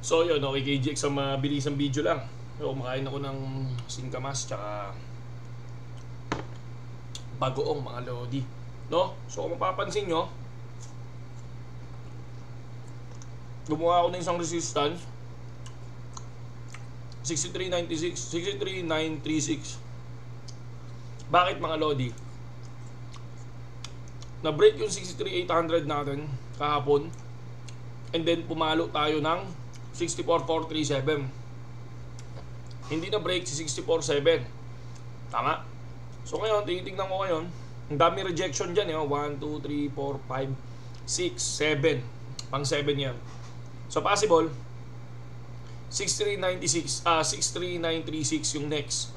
So yun, okay KGX, ang mabilisang video lang. So kumakain ako ng singkamas tsaka bagoong mga lodi, no? So kung mapapansin nyo, gumawa ako ng isang resistance 63.96, 63.936. Bakit mga lodi? Na-break yung 63.800 natin kahapon, and then pumalo tayo ng 64.437. Hindi na break si 64.7. Tama? So ngayon, tinitingnan ko ngayon, ang dami rejection dyan, 1, 2, 3, 4, 5, 6, 7. Pang 7 yan. So possible 6396, 63936 yung next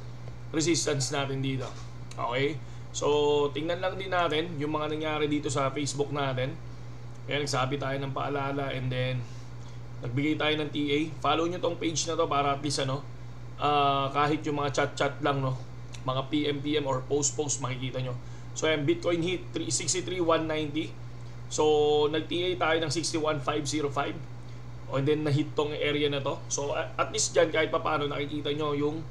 resistance natin dito. Okay? So tingnan lang din natin yung mga nangyari dito sa Facebook natin. Kaya nagsabi tayo ng paalala, and then nagbigay tayo ng TA. Follow nyo tong page na to para at least kahit yung mga chat-chat lang, no, mga PM or post makikita nyo. So yan, Bitcoin hit 63,190. So nag-TA tayo ng 61,505. And then na-hit tong area na to. So at least dyan kahit pa paano nakikita nyo yung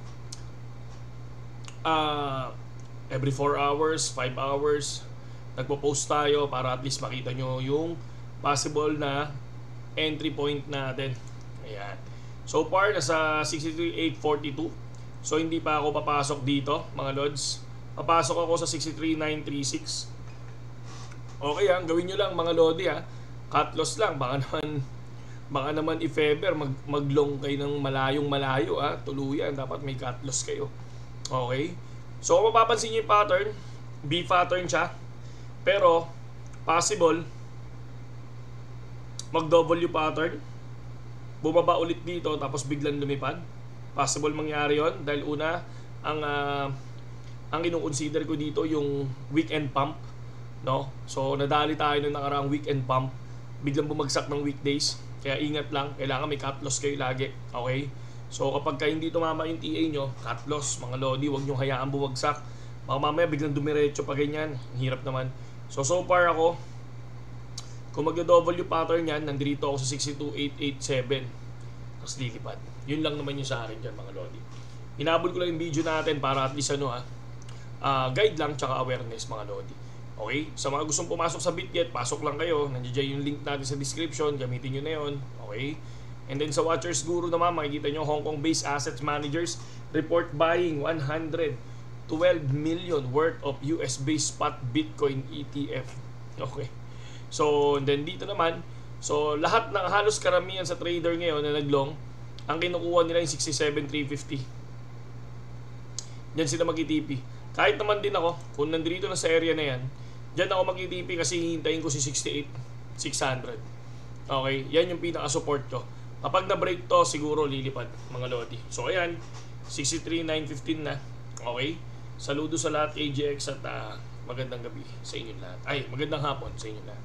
every 4 hours, 5 hours nagpo-post tayo para at least makita nyo yung possible na entry point natin. Ayan. So far nasa 63,842. So hindi pa ako papasok dito mga lods. Papasok ako sa 63,936. Okay, gawin nyo lang mga lodi, cut loss lang. Baka naman if ever maglong kayo ng malayo, tuluyan, dapat may cut loss kayo. Okay? So kung mapapansin niyo yung pattern, B pattern siya. Pero possible mag-W pattern, bumaba ulit dito tapos biglang lumipad. Possible mangyari yon dahil una ang ino-consider ko dito yung weekend pump, no? So nadali tayo ng nakaraang weekend pump, biglang bumagsak ng weekdays. Kaya ingat lang, kailangan may cut loss kayo lagi. Okay? So kapag hindi tumama yung TA nyo, cut loss mga lodi, huwag nyo hayaan bumagsak. Baka mamaya biglang dumiretso pa ganyan, hirap naman. So far ako, kung magda-W pattern yan, nandito ako sa 62,887. Tapos lilipad. Yun lang naman yung sa akin dyan mga lodi. Hinabol ko lang yung video natin para at least guide lang tsaka awareness mga lodi. Okay? Sa mga gustong pumasok sa BitGet, pasok lang kayo. Nandiyan yung link natin sa description. Gamitin nyo na yun. Okay? And then sa Watchers Guru naman, makikita nyo Hong Kong-based assets managers report buying 112 million worth of US-based spot Bitcoin ETF. Okay? So, and then dito naman, so lahat ng halos karamihan sa trader ngayon na naglong, ang kinukuha nila yung 67,350. Diyan sila mag-ITP. Kahit naman din ako, kung nandito na sa area na yan, diyan ako mag-ITP kasi hintayin ko si 68,600. Okay, yan yung pinaka-support ko. Kapag na-break to, siguro lilipad mga lodi. So ayan, 63,915 na. Okay, saludo sa lahat KGX at magandang gabi sa inyo lahat. Ay, magandang hapon sa inyo lahat.